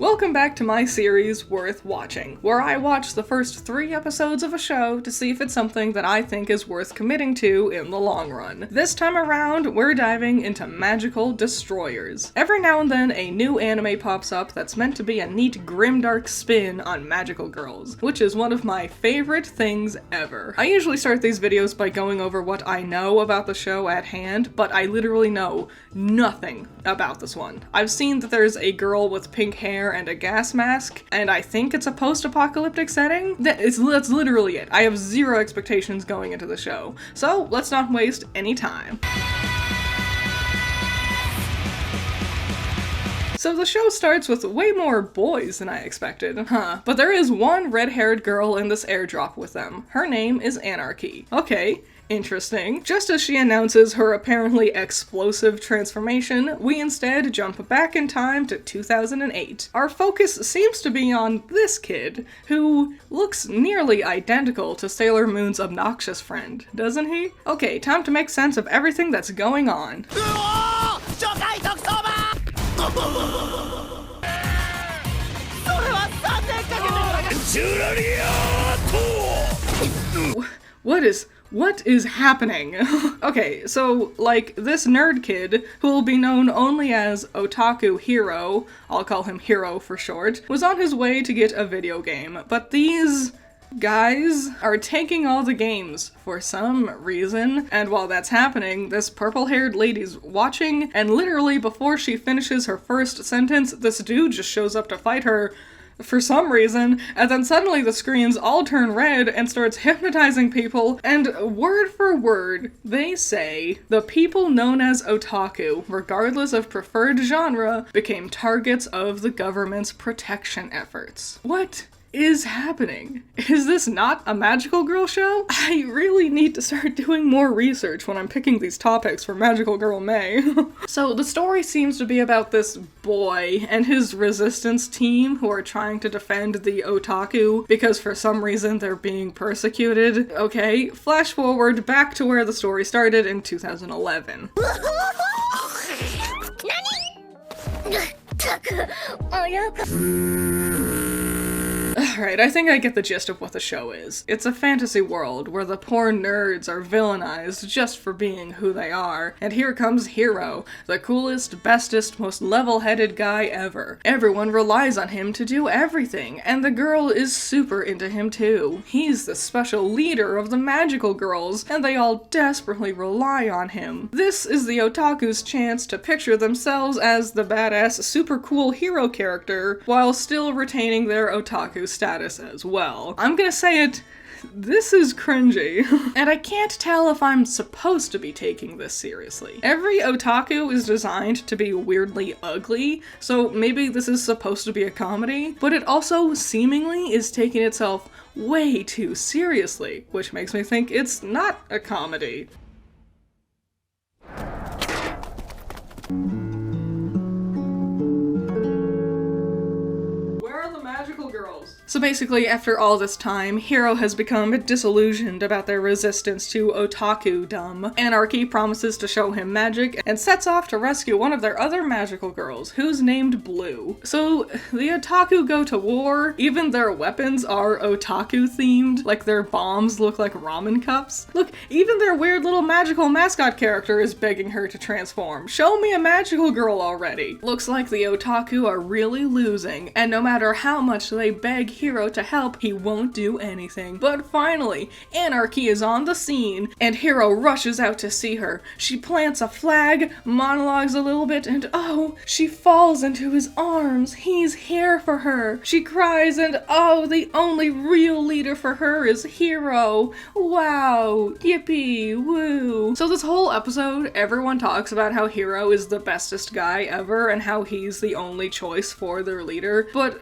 Welcome back to my series, Worth Watching, where I watch the first 3 episodes of a show to see if it's something that I think is worth committing to in the long run. This time around, we're diving into magical destroyers. Every now and then, a new anime pops up that's meant to be a neat grimdark spin on magical girls, which is one of my favorite things ever. I usually start these videos by going over what I know about the show at hand, but I literally know nothing about this one. I've seen that there's a girl with pink hair and a gas mask, and I think it's a post-apocalyptic setting. That's literally it. I have zero expectations going into the show. So let's not waste any time. So the show starts with way more boys than I expected, but there is one red-haired girl in this airdrop with them. Her name is Anarchy. Okay. Interesting. Just as she announces her apparently explosive transformation, we instead jump back in time to 2008. Our focus seems to be on this kid, who looks nearly identical to Sailor Moon's obnoxious friend, doesn't he? Okay, time to make sense of everything that's going on. What is happening? Okay, so, like, this nerd kid, who will be known only as Otaku Hero, I'll call him Hero for short, was on his way to get a video game, but these guys are taking all the games for some reason, and while that's happening, this purple-haired lady's watching, and literally before she finishes her first sentence, this dude just shows up to fight her for some reason, and then suddenly the screens all turn red and starts hypnotizing people, and word for word, they say, the people known as otaku, regardless of preferred genre, became targets of the government's protection efforts. What is happening? Is this not a magical girl show? I really need to start doing more research when I'm picking these topics for Magical Girl May. So the story seems to be about this boy and his resistance team who are trying to defend the otaku because for some reason they're being persecuted. Okay, flash forward back to where the story started in 2011. Alright, I think I get the gist of what the show is. It's a fantasy world where the poor nerds are villainized just for being who they are, and here comes Hero, the coolest, bestest, most level-headed guy ever. Everyone relies on him to do everything, and the girl is super into him too. He's the special leader of the magical girls, and they all desperately rely on him. This is the otaku's chance to picture themselves as the badass, super cool hero character, while still retaining their otaku status as well. I'm gonna say it, this is cringy. And I can't tell if I'm supposed to be taking this seriously. Every otaku is designed to be weirdly ugly, so maybe this is supposed to be a comedy, but it also seemingly is taking itself way too seriously, which makes me think it's not a comedy. Girls. So basically, after all this time, Hero has become disillusioned about their resistance to otaku-dom. Anarchy promises to show him magic and sets off to rescue one of their other magical girls, who's named Blue. So the otaku go to war, even their weapons are otaku-themed, like their bombs look like ramen cups. Look, even their weird little magical mascot character is begging her to transform. Show me a magical girl already. Looks like the otaku are really losing, and no matter how much they beg Hero to help, he won't do anything. But finally, Anarchy is on the scene, and Hero rushes out to see her. She plants a flag, monologues a little bit, and oh, she falls into his arms. He's here for her. She cries, and oh, the only real leader for her is Hero. Wow, yippee, woo. So this whole episode, everyone talks about how Hero is the bestest guy ever, and how he's the only choice for their leader, but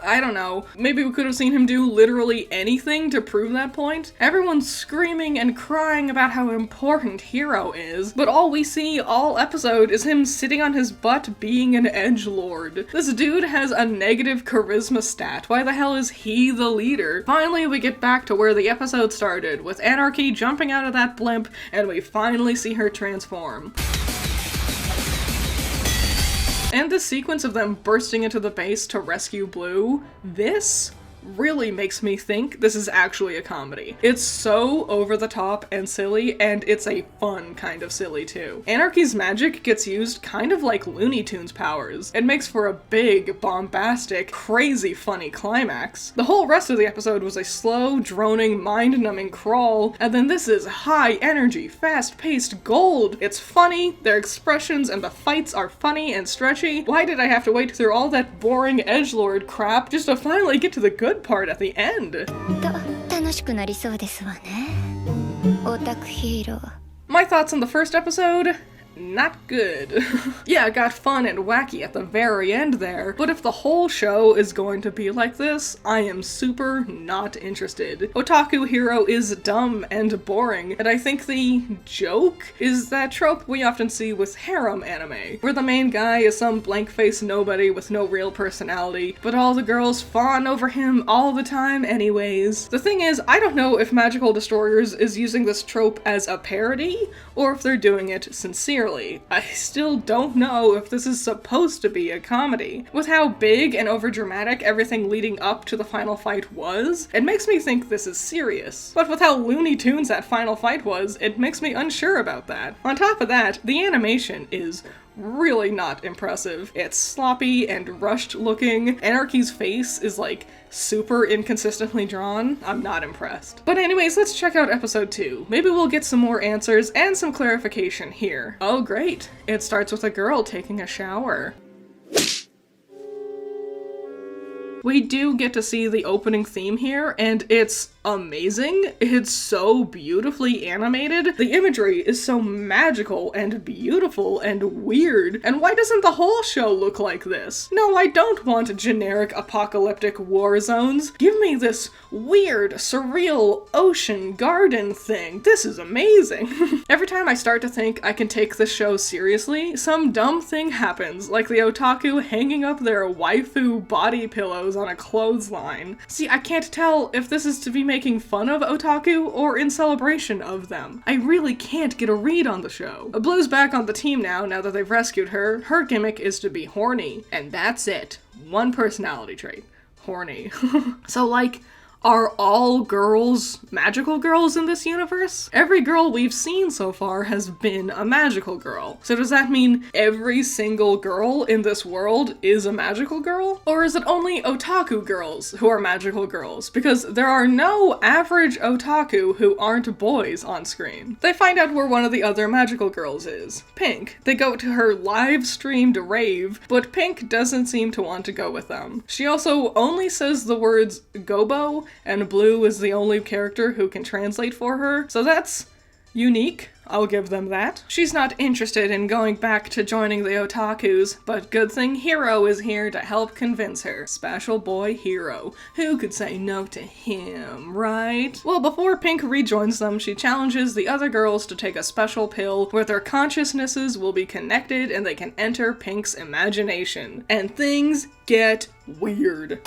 I don't know, maybe we could have seen him do literally anything to prove that point. Everyone's screaming and crying about how important Hero is, but all we see all episode is him sitting on his butt being an edgelord. This dude has a negative charisma stat. Why the hell is he the leader? Finally, we get back to where the episode started, with Anarchy jumping out of that blimp, and we finally see her transform. And the sequence of them bursting into the base to rescue Blue, this really makes me think this is actually a comedy. It's so over the top and silly, and it's a fun kind of silly too. Anarchy's magic gets used kind of like Looney Tunes powers. It makes for a big, bombastic, crazy funny climax. The whole rest of the episode was a slow, droning, mind-numbing crawl, and then this is high energy, fast-paced gold. It's funny, their expressions and the fights are funny and stretchy. Why did I have to wait through all that boring edgelord crap just to finally get to the good part at the end? My thoughts on the first episode? Not good. Yeah, it got fun and wacky at the very end there, but if the whole show is going to be like this, I am super not interested. Otaku hero is dumb and boring, and I think the joke is that trope we often see with harem anime, where the main guy is some blank-faced nobody with no real personality, but all the girls fawn over him all the time anyways. The thing is, I don't know if Magical Destroyers is using this trope as a parody, or if they're doing it sincerely. I still don't know if this is supposed to be a comedy. With how big and overdramatic everything leading up to the final fight was, it makes me think this is serious. But with how Looney Tunes that final fight was, it makes me unsure about that. On top of that, the animation is really not impressive. It's sloppy and rushed looking. Anarchy's face is like super inconsistently drawn. I'm not impressed. But anyways, let's check out episode 2. Maybe we'll get some more answers and some clarification here. Oh great, it starts with a girl taking a shower. We do get to see the opening theme here, and it's amazing. It's so beautifully animated. The imagery is so magical and beautiful and weird. And why doesn't the whole show look like this? No, I don't want generic apocalyptic war zones. Give me this weird, surreal ocean garden thing. This is amazing. Every time I start to think I can take this show seriously, some dumb thing happens, like the otaku hanging up their waifu body pillows on a clothesline. See, I can't tell if this is to be making fun of otaku or in celebration of them. I really can't get a read on the show. Blue's back on the team now that they've rescued her. Her gimmick is to be horny, and that's it. One personality trait. Horny. So like, are all girls magical girls in this universe? Every girl we've seen so far has been a magical girl. So does that mean every single girl in this world is a magical girl? Or is it only otaku girls who are magical girls? Because there are no average otaku who aren't boys on screen. They find out where one of the other magical girls is, Pink. They go to her live-streamed rave, but Pink doesn't seem to want to go with them. She also only says the words gobo, and Blue is the only character who can translate for her, so that's unique. I'll give them that. She's not interested in going back to joining the otakus, but good thing Hiro is here to help convince her. Special boy Hiro. Who could say no to him, right? Well, before Pink rejoins them, she challenges the other girls to take a special pill where their consciousnesses will be connected and they can enter Pink's imagination. And things get weird.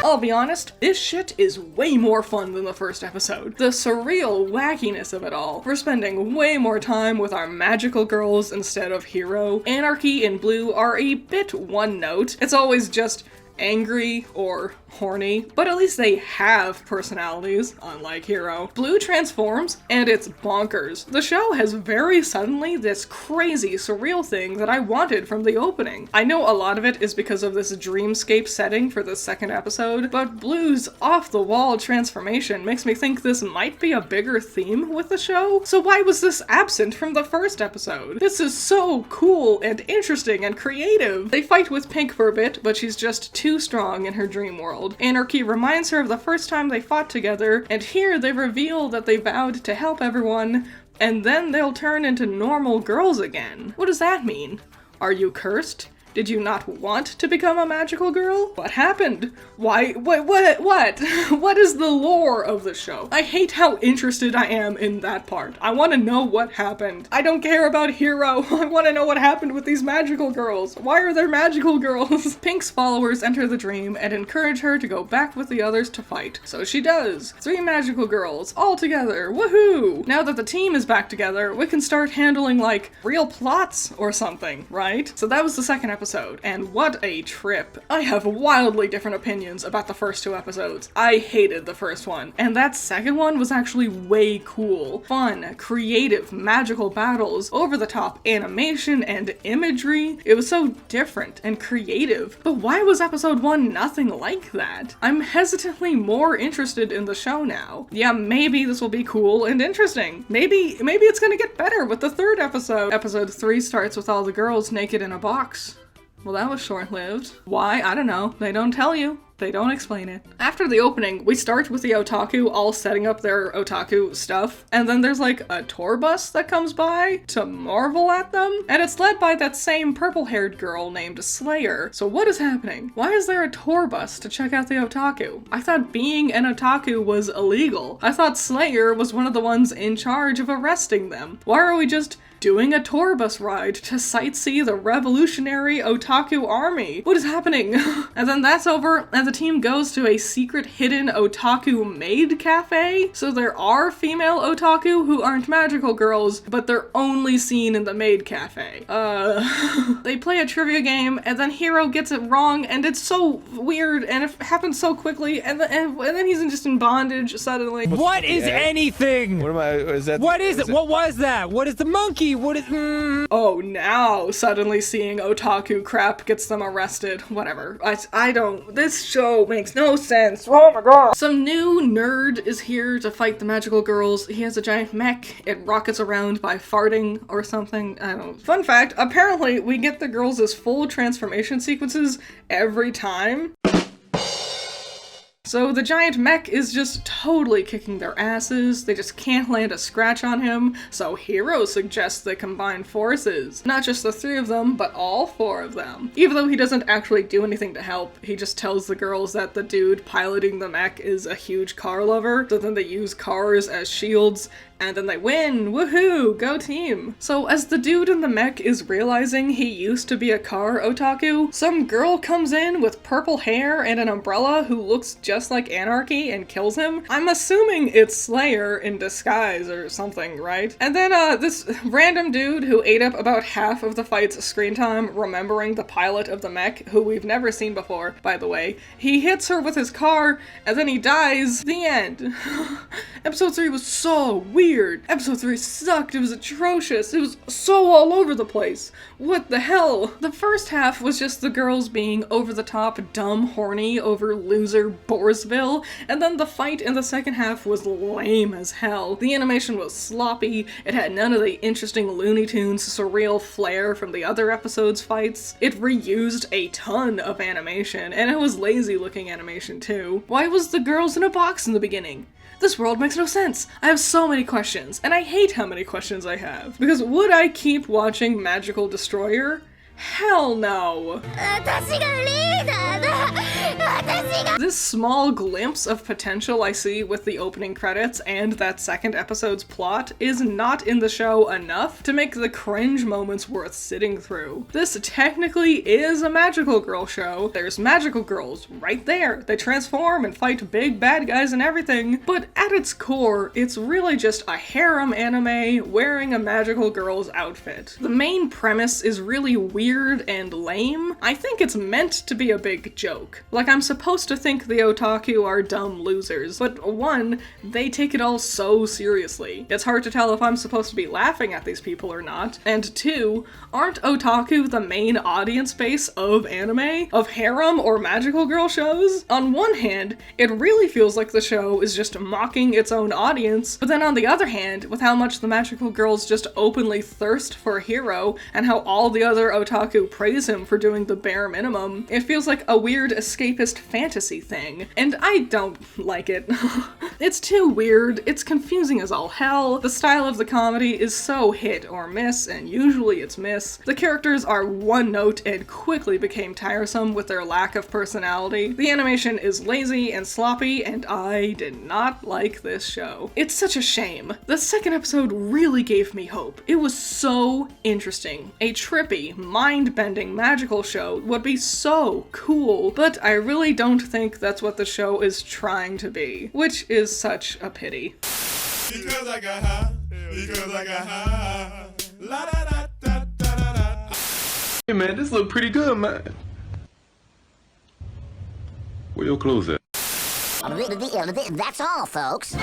I'll be honest, this shit is way more fun than the first episode. The surreal wackiness of it all. We're spending way more time with our magical girls instead of Hiro. Anarchy and Blue are a bit one note. It's always just angry or horny, but at least they have personalities, unlike Hiro. Blue transforms, and it's bonkers. The show has very suddenly this crazy, surreal thing that I wanted from the opening. I know a lot of it is because of this dreamscape setting for the second episode, but Blue's off-the-wall transformation makes me think this might be a bigger theme with the show. So why was this absent from the first episode? This is so cool and interesting and creative. They fight with Pink for a bit, but she's just too strong in her dream world. Anarchy reminds her of the first time they fought together, and here they reveal that they vowed to help everyone, and then they'll turn into normal girls again. What does that mean? Are you cursed? Did you not want to become a magical girl? What happened? Why? What? What is the lore of the show? I hate how interested I am in that part. I want to know what happened. I don't care about Hero. I want to know what happened with these magical girls. Why are there magical girls? Pink's followers enter the dream and encourage her to go back with the others to fight. So she does. 3 magical girls, all together. Woohoo! Now that the team is back together, we can start handling, like, real plots or something, right? So that was the second episode, and what a trip. I have wildly different opinions about the first 2 episodes. I hated the first one, and that second one was actually way cool. Fun, creative, magical battles, over-the-top animation and imagery. It was so different and creative. But why was episode 1 nothing like that? I'm hesitantly more interested in the show now. Yeah, maybe this will be cool and interesting. Maybe it's gonna get better with the 3rd episode. Episode 3 starts with all the girls naked in a box. Well, that was short-lived. Why? I don't know. They don't tell you. They don't explain it. After the opening, we start with the otaku all setting up their otaku stuff, and then there's like a tour bus that comes by to marvel at them, and it's led by that same purple-haired girl named Slayer. So what is happening? Why is there a tour bus to check out the otaku? I thought being an otaku was illegal. I thought Slayer was one of the ones in charge of arresting them. Why are we just doing a tour bus ride to sightsee the revolutionary otaku army? What is happening? And then that's over, and the team goes to a secret hidden otaku maid cafe. So there are female otaku who aren't magical girls, but they're only seen in the maid cafe. They play a trivia game, and then Hero gets it wrong, and it's so weird, and it happens so quickly, and then he's just in bondage suddenly. What is anything? What am I, is that? What is it? What was that? What is the monkey? What is, Oh, now suddenly seeing otaku crap gets them arrested. Whatever. I don't, this show makes no sense. Oh my god. Some new nerd is here to fight the magical girls. He has a giant mech. It rockets around by farting or something. I don't know. Fun fact, apparently we get the girls' full transformation sequences every time. So the giant mech is just totally kicking their asses. They just can't land a scratch on him, so Hero suggests they combine forces. Not just the 3 of them, but all 4 of them. Even though he doesn't actually do anything to help, he just tells the girls that the dude piloting the mech is a huge car lover, so then they use cars as shields, and then they win! Woohoo! Go team! So as the dude in the mech is realizing he used to be a car otaku, some girl comes in with purple hair and an umbrella who looks just like Anarchy and kills him. I'm assuming it's Slayer in disguise or something, right? And then this random dude who ate up about half of the fight's screen time, remembering the pilot of the mech, who we've never seen before, by the way, he hits her with his car and then he dies. The end. Episode 3 was so weird. Episode 3 sucked. It was atrocious. It was so all over the place. What the hell? The first half was just the girls being over the top, dumb, horny over loser Borsville, and then the fight in the second half was lame as hell. The animation was sloppy. It had none of the interesting Looney Tunes surreal flair from the other episodes' fights. It reused a ton of animation, and it was lazy looking animation too. Why was the girls in a box in the beginning? This world makes no sense. I have so many questions, and I hate how many questions I have. Because would I keep watching Magical Destroyer? Hell no! This small glimpse of potential I see with the opening credits and that second episode's plot is not in the show enough to make the cringe moments worth sitting through. This technically is a magical girl show. There's magical girls right there. They transform and fight big bad guys and everything, but at its core, it's really just a harem anime wearing a magical girl's outfit. The main premise is really weird and lame. I think it's meant to be a big joke. Like, I'm supposed to think the otaku are dumb losers, but 1, they take it all so seriously. It's hard to tell if I'm supposed to be laughing at these people or not. And 2, aren't otaku the main audience base of anime? Of harem or magical girl shows? On one hand, it really feels like the show is just mocking its own audience, but then on the other hand, with how much the magical girls just openly thirst for Hero, and how all the other otaku otaku praise him for doing the bare minimum. It feels like a weird escapist fantasy thing, and I don't like it. It's too weird, it's confusing as all hell, the style of the comedy is so hit or miss, and usually it's miss. The characters are one note and quickly became tiresome with their lack of personality. The animation is lazy and sloppy, and I did not like this show. It's such a shame. The second episode really gave me hope. It was so interesting. A trippy, mind-bending magical show would be so cool, but I really don't think that's what the show is trying to be, which is such a pity. Because I got high, because I got high, la da da da da da. Hey man, this look pretty good, man. Where your clothes at? That's all, folks.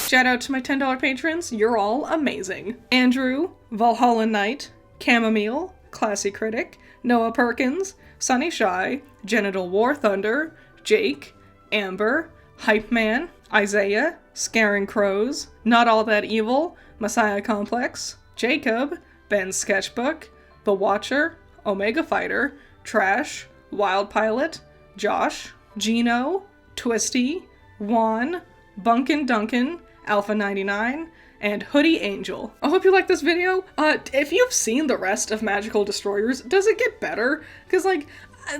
Shout out to my $10 patrons, you're all amazing. Andrew, Valhalla Knight, Chamomile, Classy Critic, Noah Perkins, Sunny Shy, Genital War Thunder, Jake, Amber, Hype Man, Isaiah, Scaring Crows, Not All That Evil, Messiah Complex, Jacob, Ben's Sketchbook, The Watcher, Omega Fighter, Trash, Wild Pilot, Josh, Gino, Twisty, Juan, Bunkin Duncan, Alpha 99, and Hoodie Angel. I hope you like this video. If you've seen the rest of Magical Destroyers, does it get better? Because, like,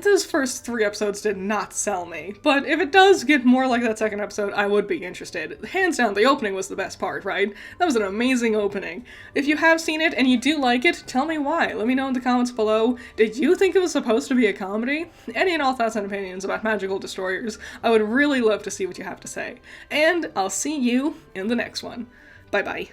those first 3 episodes did not sell me, but if it does get more like that second episode, I would be interested. Hands down, the opening was the best part, right? That was an amazing opening. If you have seen it and you do like it, tell me why. Let me know in the comments below. Did you think it was supposed to be a comedy? Any and all thoughts and opinions about Magical Destroyers, I would really love to see what you have to say. And I'll see you in the next one. Bye-bye.